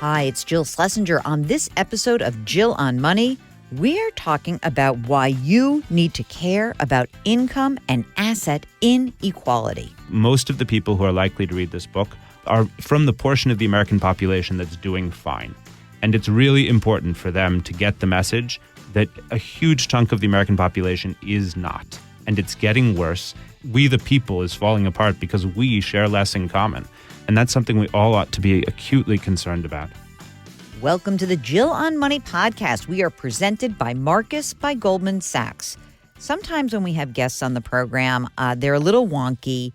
Hi, it's Jill Schlesinger. On this episode of Jill on Money, we're talking about why you need to care about income and asset inequality. Most of the people who are likely to read this book are from the portion of the American population that's doing fine. And it's really important for them to get the message that a huge chunk of the American population is not. And it's getting worse. We, the people, is falling apart because we share less in common. And that's something we all ought to be acutely concerned about. Welcome to the Jill on Money podcast. We are presented by Marcus by Goldman Sachs. Sometimes when we have guests on the program, they're a little wonky,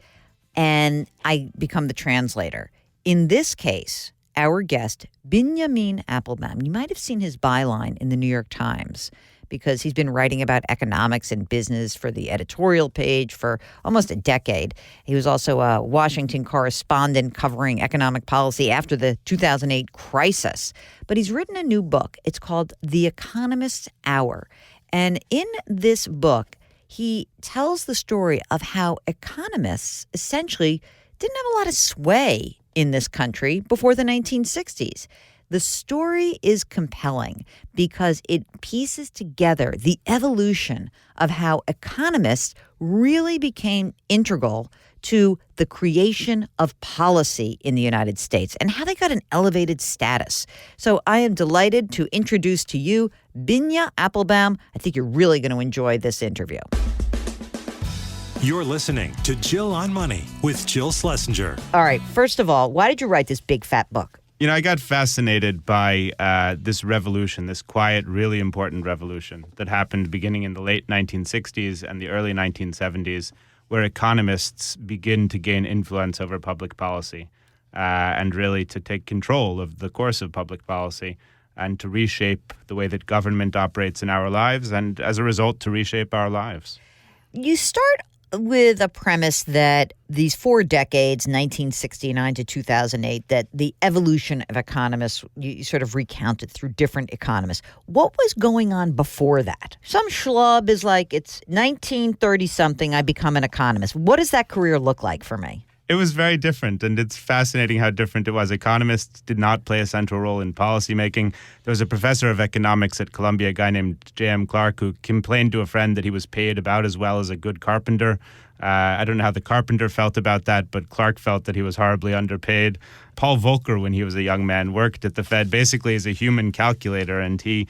and I become the translator. In this case, our guest, Binyamin Appelbaum, you might have seen his byline in the New York Times because he's been writing about economics and business for the editorial page for almost a decade. He was also a Washington correspondent covering economic policy after the 2008 crisis. But he's written a new book. It's called The Economist Hour. And in this book, he tells the story of how economists essentially didn't have a lot of sway in this country before the 1960s. The story is compelling because it pieces together the evolution of how economists really became integral to the creation of policy in the United States and how they got an elevated status. So I am delighted to introduce to you Binyamin Appelbaum. I think you're really going to enjoy this interview. You're listening to Jill on Money with Jill Schlesinger. All right. First of all, why did you write this big fat book? You know, I got fascinated by this revolution, this quiet, really important revolution that happened beginning in the late 1960s and the early 1970s, where economists begin to gain influence over public policy and really to take control of the course of public policy and to reshape the way that government operates in our lives and, as a result, to reshape our lives. You start with a premise that these 4 decades, 1969 to 2008, that the evolution of economists, you sort of recounted through different economists. What was going on before that? Some schlub is like, it's 1930-something, I become an economist. What does that career look like for me? It was very different, and it's fascinating how different it was. Economists did not play a central role in policymaking. There was a professor of economics at Columbia, a guy named J.M. Clark, who complained to a friend that he was paid about as well as a good carpenter. I don't know how the carpenter felt about that, but Clark felt that he was horribly underpaid. Paul Volcker, when he was a young man, worked at the Fed basically as a human calculator, and he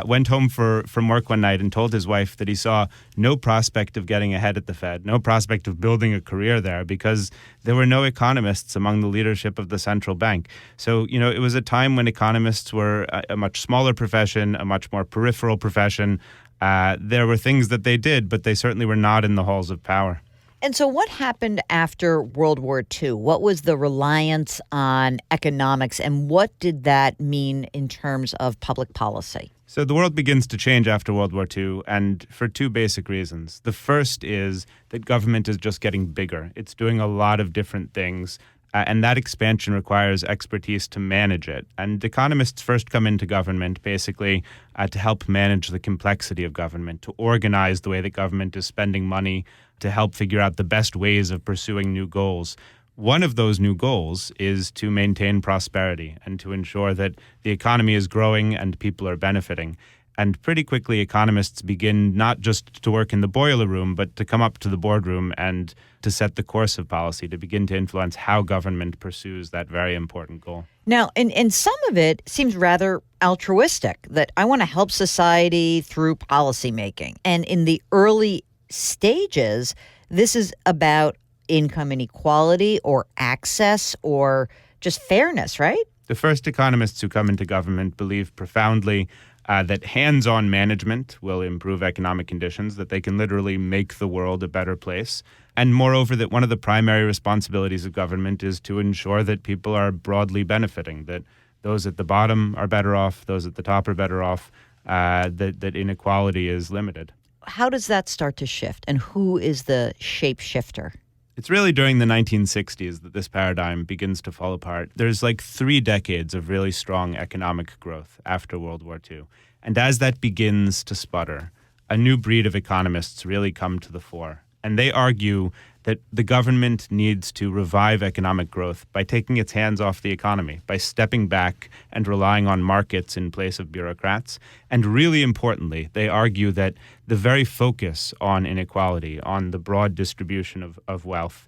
went home from work one night and told his wife that he saw no prospect of getting ahead at the Fed, no prospect of building a career there because there were no economists among the leadership of the central bank. So, you know, it was a time when economists were a much smaller profession, a much more peripheral profession. There were things that they did, but they certainly were not in the halls of power. And so what happened after World War II? What was the reliance on economics, and what did that mean in terms of public policy? So the world begins to change after World War II, and for 2 basic reasons. The first is that government is just getting bigger. It's doing a lot of different things, and that expansion requires expertise to manage it. And economists first come into government basically to help manage the complexity of government, to organize the way that government is spending money, to help figure out the best ways of pursuing new goals. One of those new goals is to maintain prosperity and to ensure that the economy is growing and people are benefiting. And pretty quickly, economists begin not just to work in the boiler room, but to come up to the boardroom and to set the course of policy, to begin to influence how government pursues that very important goal. Now, and some of it seems rather altruistic, that I want to help society through policymaking. And in the early stages, this is about income inequality or access or just fairness, right? The first economists who come into government believe profoundly that hands-on management will improve economic conditions, that they can literally make the world a better place. And moreover, that one of the primary responsibilities of government is to ensure that people are broadly benefiting, that those at the bottom are better off, those at the top are better off, that inequality is limited. How does that start to shift, and who is the shapeshifter? It's really during the 1960s that this paradigm begins to fall apart. There's like 3 decades of really strong economic growth after World War II. And as that begins to sputter, a new breed of economists really come to the fore. And they argue that the government needs to revive economic growth by taking its hands off the economy, by stepping back and relying on markets in place of bureaucrats. And really importantly, they argue that the very focus on inequality, on the broad distribution of wealth,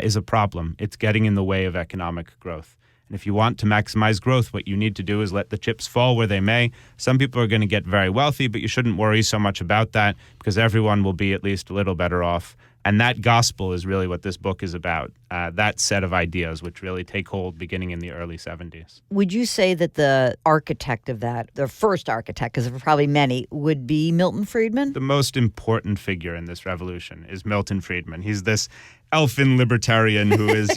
is a problem. It's getting in the way of economic growth. And if you want to maximize growth, what you need to do is let the chips fall where they may. Some people are going to get very wealthy, but you shouldn't worry so much about that because everyone will be at least a little better off. And that gospel is really what this book is about, that set of ideas which really take hold beginning in the early 70s. Would you say that the architect of that, the first architect, because there were probably many, would be Milton Friedman? The most important figure in this revolution is Milton Friedman. He's this elfin libertarian who is,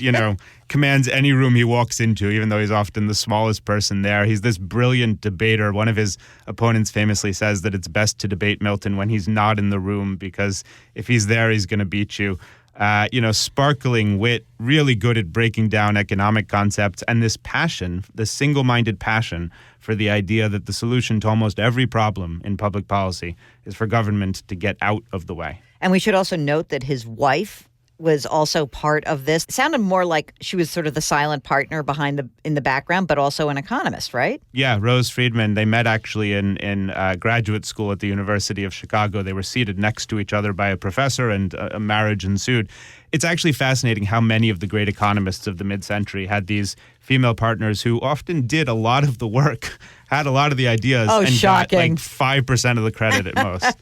commands any room he walks into, even though he's often the smallest person there. He's this brilliant debater. One of his opponents famously says that it's best to debate Milton when he's not in the room because if he's there, he's going to beat you. Sparkling wit, really good at breaking down economic concepts, and this passion, this single-minded passion for the idea that the solution to almost every problem in public policy is for government to get out of the way. And we should also note that his wife was also part of this. It sounded more like she was sort of the silent partner in the background, but also an economist, right? Yeah, Rose Friedman. They met actually in graduate school at the University of Chicago. They were seated next to each other by a professor, and a marriage ensued. It's actually fascinating how many of the great economists of the mid-century had these female partners who often did a lot of the work, had a lot of the ideas, and shocking. got 5% of the credit at most.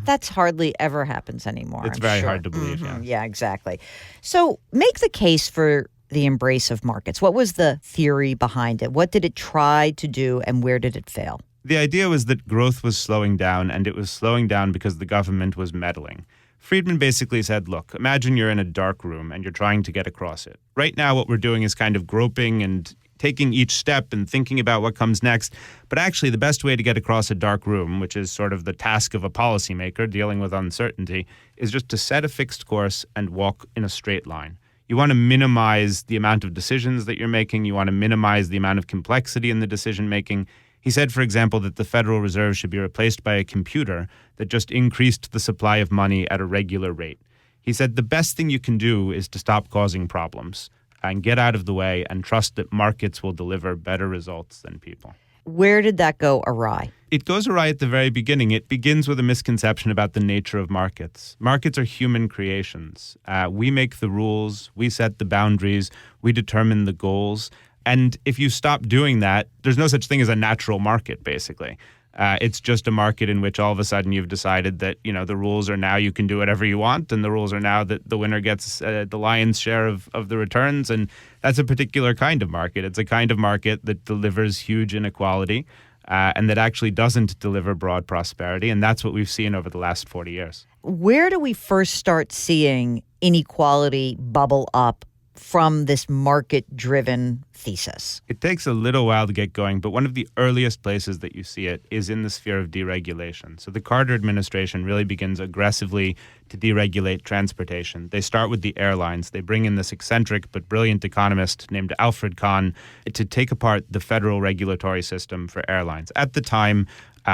That's hardly ever happens anymore. It's I'm very sure. hard to believe, Yeah, exactly. So make the case for the embrace of markets. What was the theory behind it? What did it try to do, and where did it fail? The idea was that growth was slowing down, and it was slowing down because the government was meddling. Friedman basically said, look, imagine you're in a dark room and you're trying to get across it. Right now, what we're doing is kind of groping and taking each step and thinking about what comes next. But actually, the best way to get across a dark room, which is sort of the task of a policymaker dealing with uncertainty, is just to set a fixed course and walk in a straight line. You want to minimize the amount of decisions that you're making. You want to minimize the amount of complexity in the decision-making. He said, for example, that the Federal Reserve should be replaced by a computer that just increased the supply of money at a regular rate. He said the best thing you can do is to stop causing problems and get out of the way and trust that markets will deliver better results than people. Where did that go awry? It goes awry at the very beginning. It begins with a misconception about the nature of markets. Markets are human creations. We make the rules, we set the boundaries, we determine the goals. And if you stop doing that, there's no such thing as a natural market, basically. It's just a market in which all of a sudden you've decided that, the rules are now you can do whatever you want, and the rules are now that the winner gets the lion's share of the returns. And that's a particular kind of market. It's a kind of market that delivers huge inequality and that actually doesn't deliver broad prosperity. And that's what we've seen over the last 40 years. Where do we first start seeing inequality bubble up from this market-driven thesis? It takes a little while to get going, but one of the earliest places that you see it is in the sphere of deregulation. So the Carter administration really begins aggressively to deregulate transportation. They start with the airlines. They bring in this eccentric but brilliant economist named Alfred Kahn to take apart the federal regulatory system for airlines. At the time,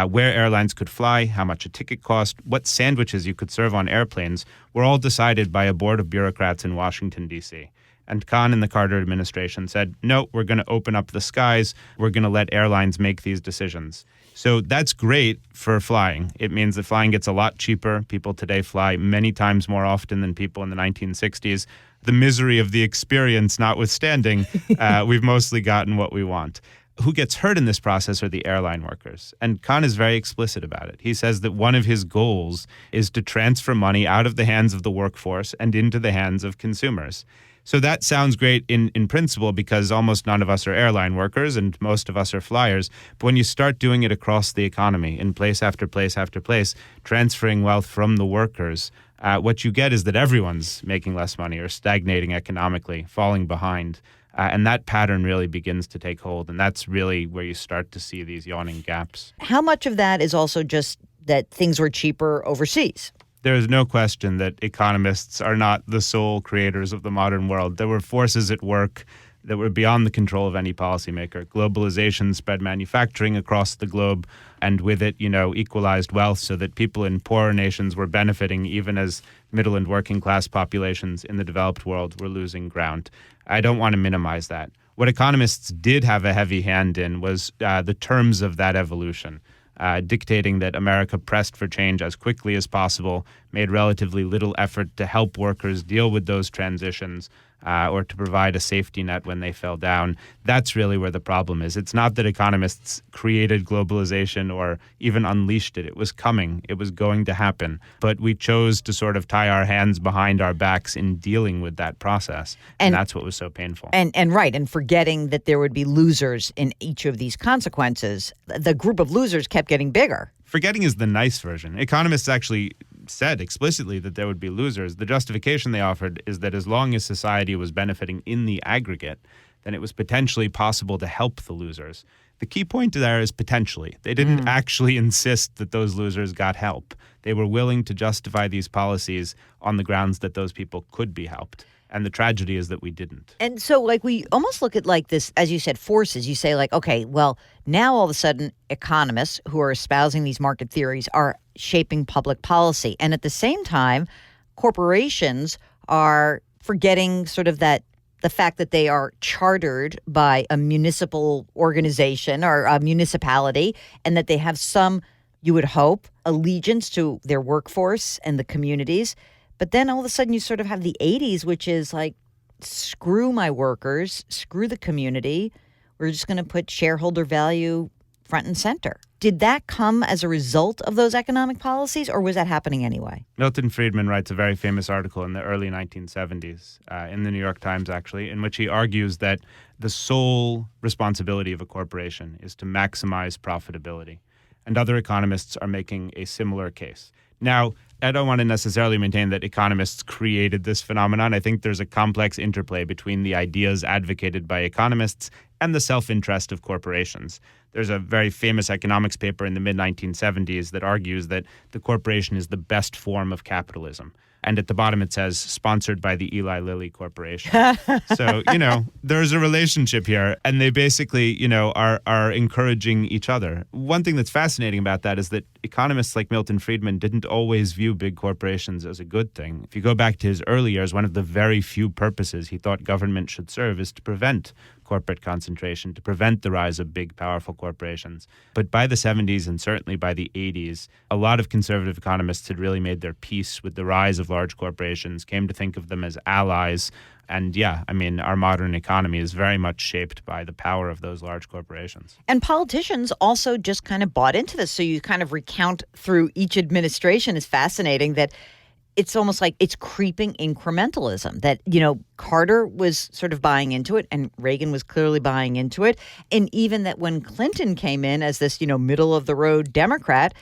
where airlines could fly, how much a ticket cost, what sandwiches you could serve on airplanes were all decided by a board of bureaucrats in Washington, D.C. And Kahn and the Carter administration said, no, we're going to open up the skies. We're going to let airlines make these decisions. So that's great for flying. It means that flying gets a lot cheaper. People today fly many times more often than people in the 1960s. The misery of the experience notwithstanding, we've mostly gotten what we want. Who gets hurt in this process are the airline workers. And Kahn is very explicit about it. He says that one of his goals is to transfer money out of the hands of the workforce and into the hands of consumers. So that sounds great in principle because almost none of us are airline workers and most of us are flyers. But when you start doing it across the economy in place after place after place, transferring wealth from the workers, what you get is that everyone's making less money or stagnating economically, falling behind. And that pattern really begins to take hold. And that's really where you start to see these yawning gaps. How much of that is also just that things were cheaper overseas? There is no question that economists are not the sole creators of the modern world. There were forces at work that were beyond the control of any policymaker. Globalization spread manufacturing across the globe, and with it, equalized wealth so that people in poorer nations were benefiting even as middle and working class populations in the developed world were losing ground. I don't want to minimize that. What economists did have a heavy hand in was the terms of that evolution, dictating that America pressed for change as quickly as possible, made relatively little effort to help workers deal with those transitions, or to provide a safety net when they fell down. That's really where the problem is. It's not that economists created globalization or even unleashed it. It was coming. It was going to happen. But we chose to sort of tie our hands behind our backs in dealing with that process. And that's what was so painful. And forgetting that there would be losers in each of these consequences. The group of losers kept getting bigger. Forgetting is the nice version. Economists actually said explicitly that there would be losers. The justification they offered is that as long as society was benefiting in the aggregate, then it was potentially possible to help the losers. The key point there is potentially. They didn't actually insist that those losers got help. They were willing to justify these policies on the grounds that those people could be helped. And the tragedy is that we didn't. And so, we almost look at this, as you said, forces. You say, okay, well, now all of a sudden, economists who are espousing these market theories are shaping public policy. And at the same time, corporations are forgetting sort of the fact that they are chartered by a municipal organization or a municipality, and that they have some, you would hope, allegiance to their workforce and the communities. But then all of a sudden you sort of have the 80s, which is screw my workers, screw the community. We're just going to put shareholder value front and center. Did that come as a result of those economic policies, or was that happening anyway? Milton Friedman writes a very famous article in the early 1970s, in the New York Times, actually, in which he argues that the sole responsibility of a corporation is to maximize profitability. And other economists are making a similar case. Now, I don't want to necessarily maintain that economists created this phenomenon. I think there's a complex interplay between the ideas advocated by economists and the self-interest of corporations. There's a very famous economics paper in the mid-1970s that argues that the corporation is the best form of capitalism. And at the bottom it says, sponsored by the Eli Lilly Corporation. So, there's a relationship here. And they basically, are encouraging each other. One thing that's fascinating about that is that economists like Milton Friedman didn't always view big corporations as a good thing. If you go back to his early years, one of the very few purposes he thought government should serve is to prevent corporate concentration, to prevent the rise of big, powerful corporations. But by the 70s and certainly by the 80s, a lot of conservative economists had really made their peace with the rise of large corporations, came to think of them as allies. And our modern economy is very much shaped by the power of those large corporations. And politicians also just kind of bought into this. So you kind of recount through each administration. Is fascinating that it's almost like it's creeping incrementalism, that, Carter was sort of buying into it and Reagan was clearly buying into it. And even that when Clinton came in as this, middle of the road Democrat,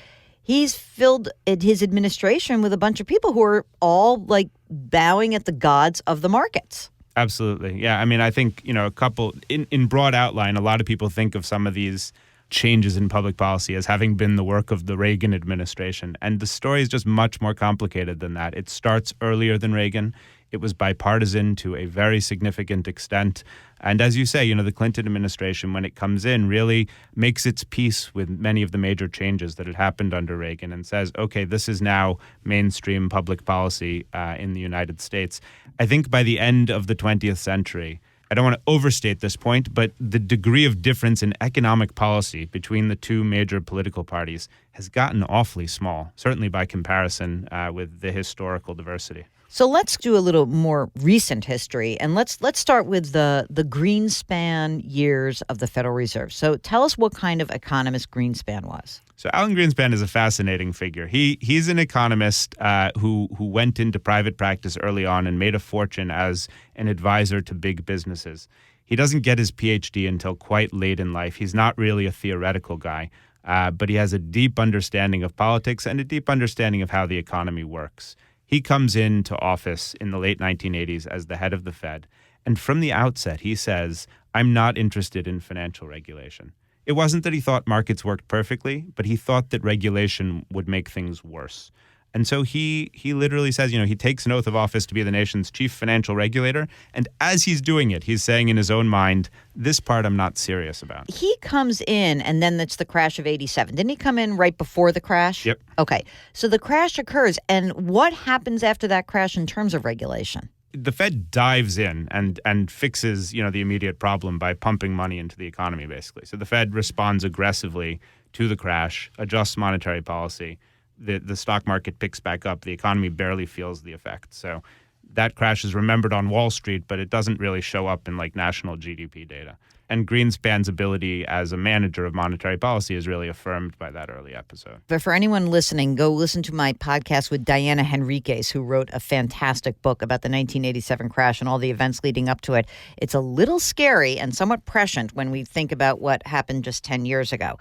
he's filled his administration with a bunch of people who are all bowing at the gods of the markets. Absolutely. Yeah. I think, a couple in broad outline, a lot of people think of some of these changes in public policy as having been the work of the Reagan administration. And the story is just much more complicated than that. It starts earlier than Reagan. It was bipartisan to a very significant extent. And as you say, the Clinton administration, when it comes in, really makes its peace with many of the major changes that had happened under Reagan and says, okay, this is now mainstream public policy in the United States. I think by the end of the 20th century, I don't want to overstate this point, but the degree of difference in economic policy between the two major political parties has gotten awfully small, certainly by comparison with the historical diversity. So let's do a little more recent history, and let's start with the Greenspan years of the Federal Reserve. So tell us what kind of economist Greenspan was. So Alan Greenspan is a fascinating figure. He's an economist who went into private practice early on and made a fortune as an advisor to big businesses. He doesn't get his PhD until quite late in life. He's not really a theoretical guy, but he has a deep understanding of politics and a deep understanding of how the economy works. He comes into office in the late 1980s as the head of the Fed. And from the outset, he says, I'm not interested in financial regulation. It wasn't that he thought markets worked perfectly, but he thought that regulation would make things worse. And so he literally says, he takes an oath of office to be the nation's chief financial regulator. And as he's doing it, he's saying in his own mind, this part I'm not serious about. He comes in, and then it's the crash of 87. Didn't he come in right before the crash? Yep. Okay. So the crash occurs. And what happens after that crash in terms of regulation? The Fed dives in and fixes, the immediate problem by pumping money into the economy, basically. So the Fed responds aggressively to the crash, adjusts monetary policy. The stock market picks back up. The economy barely feels the effect. So that crash is remembered on Wall Street, but it doesn't really show up in national GDP data. And Greenspan's ability as a manager of monetary policy is really affirmed by that early episode. But for anyone listening, go listen to my podcast with Diana Henriquez, who wrote a fantastic book about the 1987 crash and all the events leading up to it. It's a little scary and somewhat prescient when we think about what happened just 10 years ago.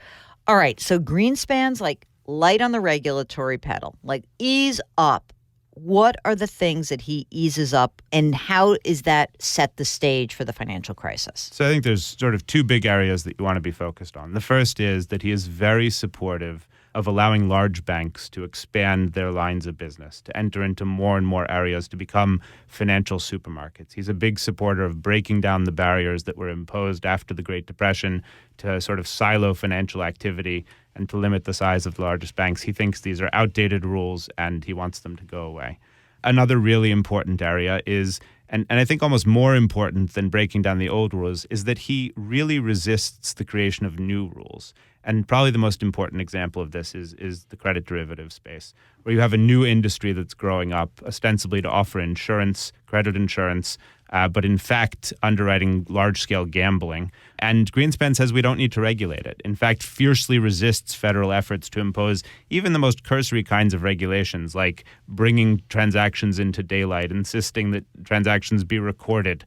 All right, so Greenspan's light on the regulatory pedal, ease up. What are the things that he eases up, and how is that set the stage for the financial crisis? So I think there's sort of two big areas that you want to be focused on. The first is that he is very supportive of allowing large banks to expand their lines of business, to enter into more and more areas, to become financial supermarkets. He's a big supporter of breaking down the barriers that were imposed after the Great Depression to sort of silo financial activity and to limit the size of the largest banks. He thinks these are outdated rules and he wants them to go away. Another really important area is, and I think almost more important than breaking down the old rules, is that he really resists the creation of new rules. And probably the most important example of this is the credit derivative space, where you have a new industry that's growing up, ostensibly to offer insurance, credit insurance, but in fact underwriting large-scale gambling. And Greenspan says we don't need to regulate it. In fact, fiercely resists federal efforts to impose even the most cursory kinds of regulations, like bringing transactions into daylight, insisting that transactions be recorded,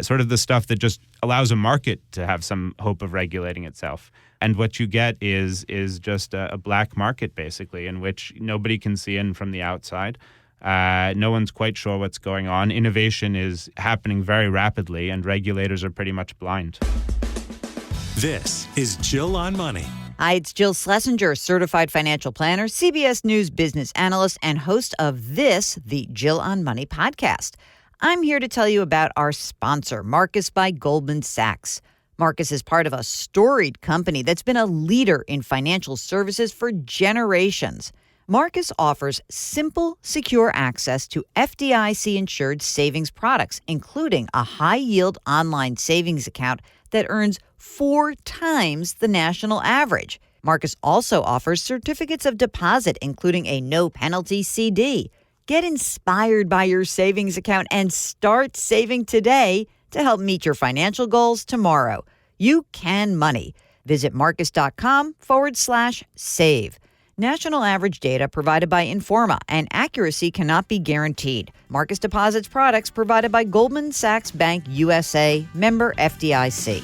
sort of the stuff that just allows a market to have some hope of regulating itself. And what you get is just a black market, basically, in which nobody can see in from the outside. No one's quite sure what's going on. Innovation is happening very rapidly, and regulators are pretty much blind. This is Jill on Money. Hi, it's Jill Schlesinger, certified financial planner, CBS News business analyst, and host of the Jill on Money podcast. I'm here to tell you about our sponsor, Marcus by Goldman Sachs. Marcus is part of a storied company that's been a leader in financial services for generations. Marcus offers simple, secure access to FDIC-insured savings products, including a high-yield online savings account that earns 4 times the national average. Marcus also offers certificates of deposit, including a no-penalty CD. Get inspired by your savings account and start saving today to help meet your financial goals tomorrow. You can money. Visit marcus.com/save. National average data provided by Informa, and accuracy cannot be guaranteed. Marcus deposits products provided by Goldman Sachs Bank USA, member FDIC.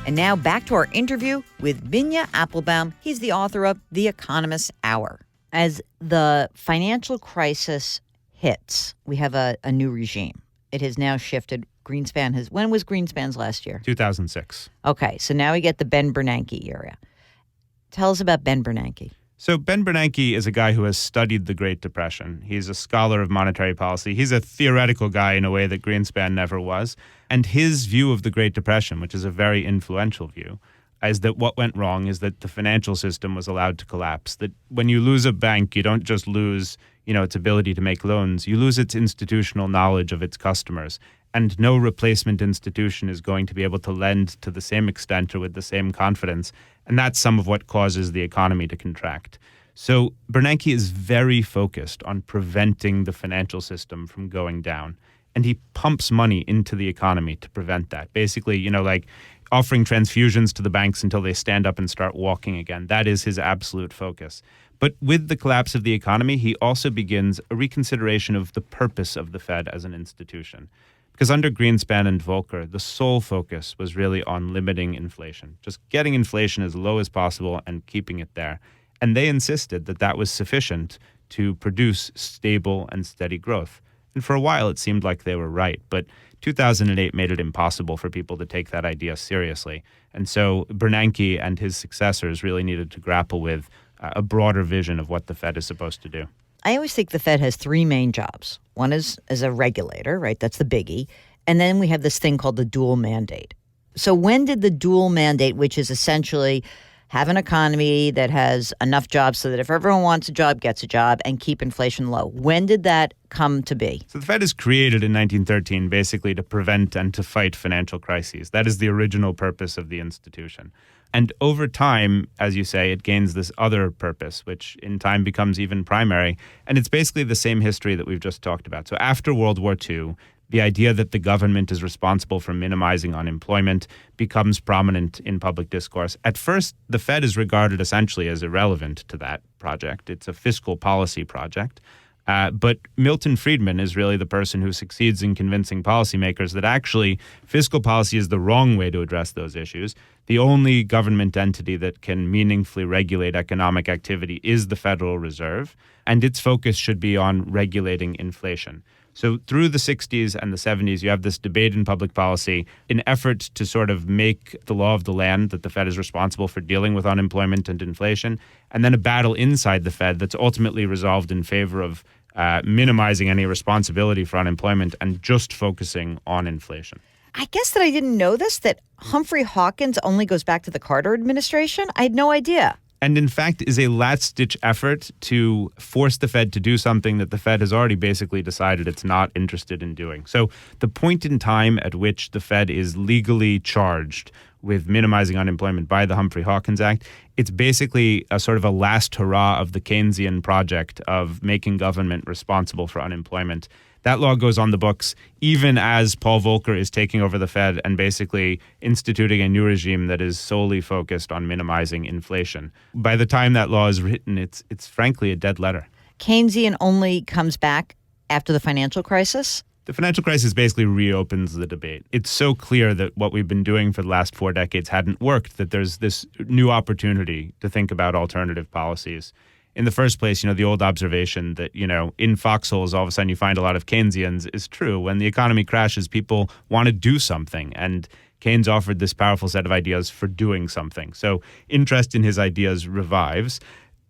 And now back to our interview with Binyamin Appelbaum. He's the author of The Economist Hour. As the financial crisis hits, we have a new regime. It has now shifted. When was Greenspan's last year? 2006. Okay, so now we get the Ben Bernanke era. Tell us about Ben Bernanke. So Ben Bernanke is a guy who has studied the Great Depression. He's a scholar of monetary policy. He's a theoretical guy in a way that Greenspan never was. And his view of the Great Depression, which is a very influential view, is that what went wrong is that the financial system was allowed to collapse. That when you lose a bank, you don't just lose, its ability to make loans. You lose its institutional knowledge of its customers. And no replacement institution is going to be able to lend to the same extent or with the same confidence. And that's some of what causes the economy to contract. So Bernanke is very focused on preventing the financial system from going down. And he pumps money into the economy to prevent that. Basically, offering transfusions to the banks until they stand up and start walking again. That is his absolute focus. But with the collapse of the economy, he also begins a reconsideration of the purpose of the Fed as an institution. Because under Greenspan and Volcker, the sole focus was really on limiting inflation, just getting inflation as low as possible and keeping it there. And they insisted that that was sufficient to produce stable and steady growth. And for a while, it seemed like they were right. But 2008 made it impossible for people to take that idea seriously. And so Bernanke and his successors really needed to grapple with a broader vision of what the Fed is supposed to do. I always think the Fed has three main jobs. One is as a regulator, right? That's the biggie. And then we have this thing called the dual mandate. So when did the dual mandate, which is essentially have an economy that has enough jobs so that if everyone wants a job, gets a job, and keep inflation low, when did that come to be? So the Fed is created in 1913 basically to prevent and to fight financial crises. That is the original purpose of the institution. And over time, as you say, it gains this other purpose, which in time becomes even primary. And it's basically the same history that we've just talked about. So after World War II, the idea that the government is responsible for minimizing unemployment becomes prominent in public discourse. At first, the Fed is regarded essentially as irrelevant to that project. It's a fiscal policy project. But Milton Friedman is really the person who succeeds in convincing policymakers that actually fiscal policy is the wrong way to address those issues. The only government entity that can meaningfully regulate economic activity is the Federal Reserve, and its focus should be on regulating inflation. So through the 60s and the 70s, you have this debate in public policy, an effort to sort of make the law of the land that the Fed is responsible for dealing with unemployment and inflation, and then a battle inside the Fed that's ultimately resolved in favor of minimizing any responsibility for unemployment and just focusing on inflation. I guess that I didn't know this, that Humphrey Hawkins only goes back to the Carter administration. I had no idea. And in fact is a last-ditch effort to force the Fed to do something that the Fed has already basically decided it's not interested in doing. So the point in time at which the Fed is legally charged with minimizing unemployment by the Humphrey Hawkins Act, it's basically a sort of a last hurrah of the Keynesian project of making government responsible for unemployment. That law goes on the books even as Paul Volcker is taking over the Fed and basically instituting a new regime that is solely focused on minimizing inflation. By the time that law is written, it's frankly a dead letter. Keynesian only comes back after the financial crisis? The financial crisis basically reopens the debate. It's so clear that what we've been doing for the last 4 decades hadn't worked, that there's this new opportunity to think about alternative policies. In the first place, the old observation that, in foxholes, all of a sudden you find a lot of Keynesians is true. When the economy crashes, people want to do something. And Keynes offered this powerful set of ideas for doing something. So interest in his ideas revives.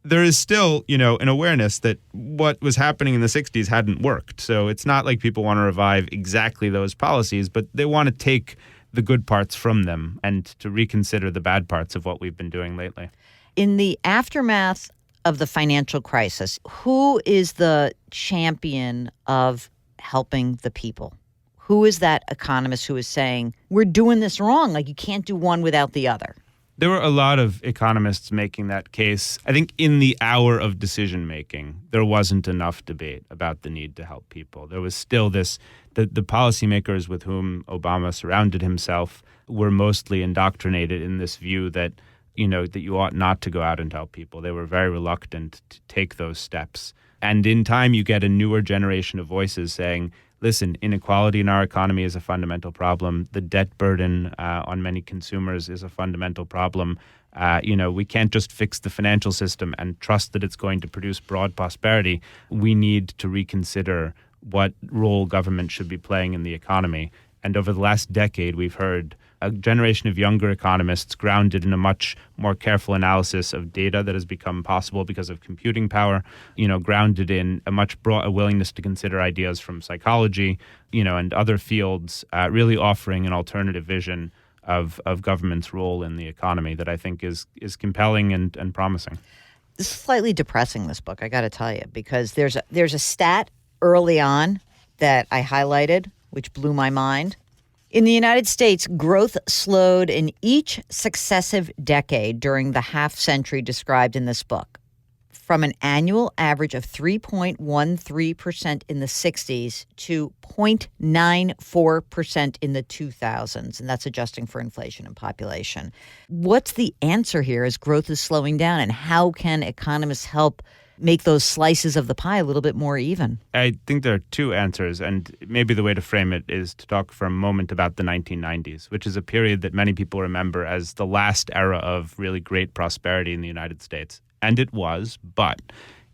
There is still, an awareness that what was happening in the 60s hadn't worked. So it's not like people want to revive exactly those policies, but they want to take the good parts from them and to reconsider the bad parts of what we've been doing lately. In the aftermath of the financial crisis, who is the champion of helping the people? Who is that economist who is saying, we're doing this wrong, like you can't do one without the other? There were a lot of economists making that case. I think in the hour of decision-making, there wasn't enough debate about the need to help people. There was still the policymakers with whom Obama surrounded himself were mostly indoctrinated in this view that you ought not to go out and help people. They were very reluctant to take those steps. And in time, you get a newer generation of voices saying, listen, inequality in our economy is a fundamental problem. The debt burden on many consumers is a fundamental problem. We can't just fix the financial system and trust that it's going to produce broad prosperity. We need to reconsider what role government should be playing in the economy. And over the last decade, we've heard a generation of younger economists grounded in a much more careful analysis of data that has become possible because of computing power, grounded in a much broader willingness to consider ideas from psychology, and other fields, really offering an alternative vision of government's role in the economy that I think is compelling and promising. This is slightly depressing, this book, I got to tell you, because there's a stat early on that I highlighted, which blew my mind. In the United States, growth slowed in each successive decade during the half-century described in this book, from an annual average of 3.13% in the 60s to 0.94% in the 2000s, and that's adjusting for inflation and population. What's the answer here as growth is slowing down, and how can economists help make those slices of the pie a little bit more even? I think there are two answers, and maybe the way to frame it is to talk for a moment about the 1990s, which is a period that many people remember as the last era of really great prosperity in the United States. And it was, but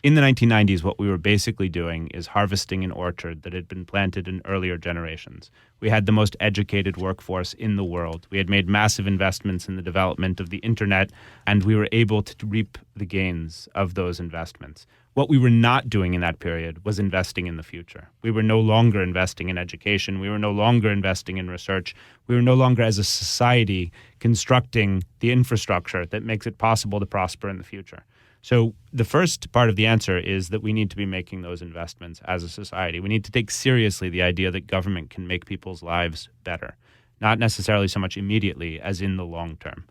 In the 1990s, what we were basically doing is harvesting an orchard that had been planted in earlier generations. We had the most educated workforce in the world. We had made massive investments in the development of the internet, and we were able to reap the gains of those investments. What we were not doing in that period was investing in the future. We were no longer investing in education. We were no longer investing in research. We were no longer, as a society, constructing the infrastructure that makes it possible to prosper in the future. So the first part of the answer is that we need to be making those investments as a society. We need to take seriously the idea that government can make people's lives better, not necessarily so much immediately as in the long term.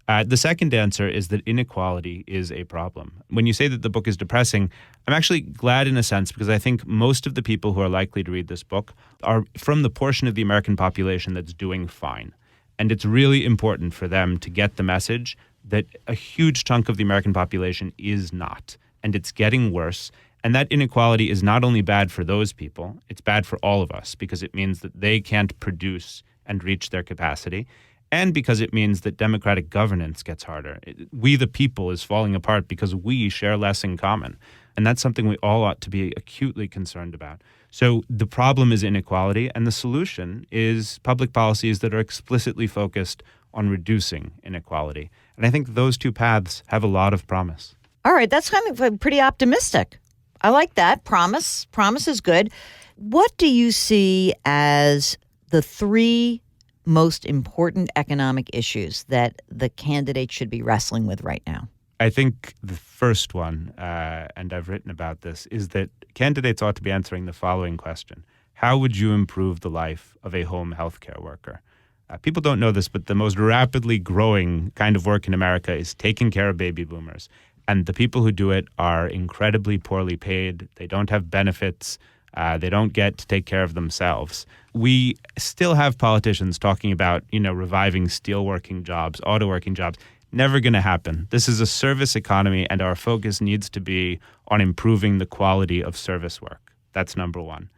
The second answer is that inequality is a problem. When you say that the book is depressing, I'm actually glad in a sense because I think most of the people who are likely to read this book are from the portion of the American population that's doing fine. And it's really important for them to get the message that a huge chunk of the American population is not, and it's getting worse. And that inequality is not only bad for those people, it's bad for all of us because it means that they can't produce and reach their capacity, and because it means that democratic governance gets harder. We the people is falling apart because we share less in common. And that's something we all ought to be acutely concerned about. So the problem is inequality, and the solution is public policies that are explicitly focused on reducing inequality. And I think those two paths have a lot of promise. All right, that's kind of pretty optimistic. I like that. Promise is good. What do you see as the three most important economic issues that the candidates should be wrestling with right now? I think the first one, and I've written about this, is that candidates ought to be answering the following question. How would you improve the life of a home healthcare worker? People don't know this, but the most rapidly growing kind of work in America is taking care of baby boomers. And the people who do it are incredibly poorly paid. They don't have benefits. They don't get to take care of themselves. We still have politicians talking about, reviving steelworking jobs, autoworking jobs. Never going to happen. This is a service economy, and our focus needs to be on improving the quality of service work. That's number one.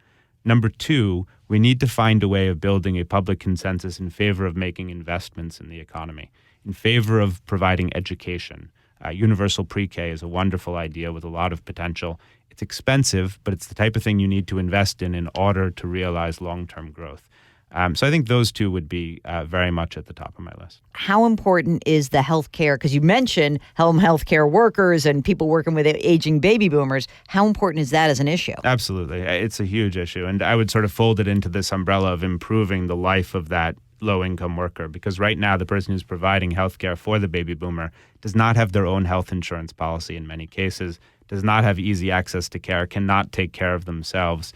Number two, we need to find a way of building a public consensus in favor of making investments in the economy, in favor of providing education. Universal pre-K is a wonderful idea with a lot of potential. It's expensive, but it's the type of thing you need to invest in order to realize long-term growth. So I think those two would be very much at the top of my list. How important is the healthcare? Because you mentioned home healthcare workers and people working with aging baby boomers. How important is that as an issue? Absolutely. It's a huge issue. And I would sort of fold it into this umbrella of improving the life of that low-income worker, because right now the person who's providing healthcare for the baby boomer does not have their own health insurance policy in many cases, does not have easy access to care, cannot take care of themselves.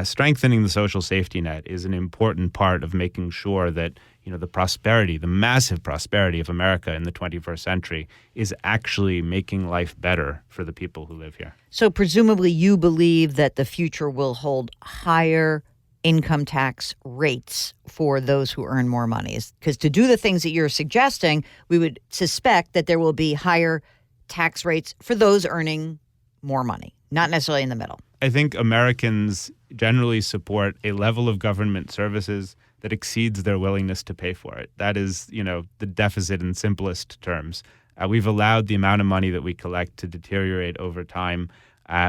Strengthening the social safety net is an important part of making sure that the prosperity, the massive prosperity of America in the 21st century is actually making life better for the people who live here. So presumably you believe that the future will hold higher income tax rates for those who earn more money. Because to do the things that you're suggesting, we would suspect that there will be higher tax rates for those earning more money, not necessarily in the middle. I think Americans generally support a level of government services that exceeds their willingness to pay for it. That is, the deficit in simplest terms. We've allowed the amount of money that we collect to deteriorate over time.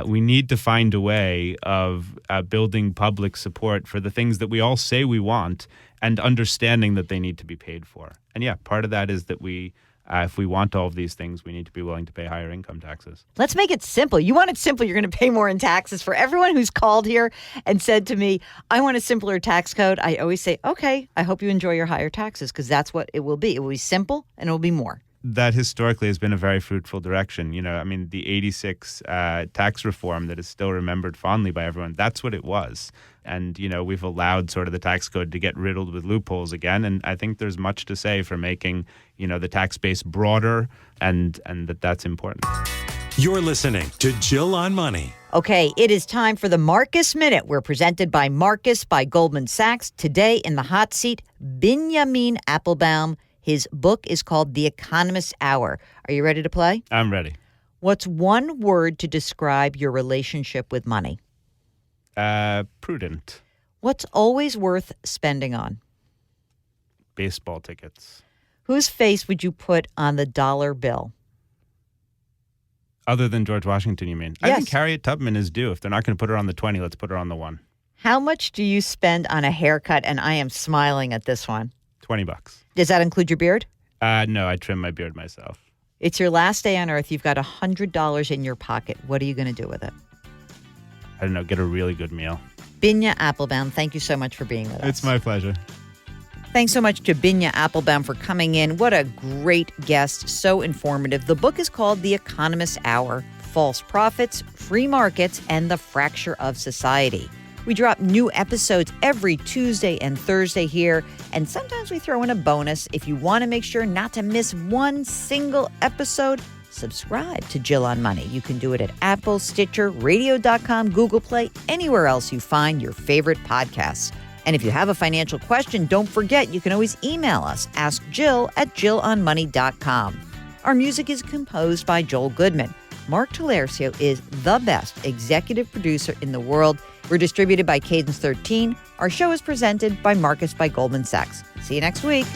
We need to find a way of building public support for the things that we all say we want and understanding that they need to be paid for. And yeah, part of that is that if we want all of these things, we need to be willing to pay higher income taxes. Let's make it simple. You want it simple, you're going to pay more in taxes. For everyone who's called here and said to me, I want a simpler tax code, I always say, okay, I hope you enjoy your higher taxes, because that's what it will be. It will be simple and it will be more. That historically has been a very fruitful direction. The 86 tax reform that is still remembered fondly by everyone, that's what it was. And, we've allowed sort of the tax code to get riddled with loopholes again. And I think there's much to say for making, the tax base broader and that's important. You're listening to Jill on Money. Okay, it is time for the Marcus Minute. We're presented by Marcus by Goldman Sachs. Today in the hot seat, Binyamin Appelbaum. His book is called The Economist Hour. Are you ready to play? I'm ready. What's one word to describe your relationship with money? Prudent. What's always worth spending on? Baseball tickets. Whose face would you put on the dollar bill? Other than George Washington, you mean? Yes. I think Harriet Tubman is due. If they're not going to put her on the 20, let's put her on the 1. How much do you spend on a haircut? And I am smiling at this one. $20. Does that include your beard? No, I trim my beard myself. It's your last day on Earth. You've got $100 in your pocket. What are you going to do with it? I don't know, get a really good meal. Binyamin Appelbaum, thank you so much for being with us. It's my pleasure. Thanks so much to Binyamin Appelbaum for coming in. What a great guest. So informative. The book is called The Economist Hour: False Prophets, Free Markets, and the Fracture of Society. We drop new episodes every Tuesday and Thursday here, and sometimes we throw in a bonus. If you want to make sure not to miss one single episode, subscribe to Jill on Money. You can do it at Apple, Stitcher, radio.com, Google Play, anywhere else you find your favorite podcasts. And if you have a financial question, don't forget, you can always email us. Ask Jill at jillonmoney.com. Our music is composed by Joel Goodman. Mark Talercio is the best executive producer in the world. We're distributed by Cadence 13. Our show is presented by Marcus by Goldman Sachs. See you next week.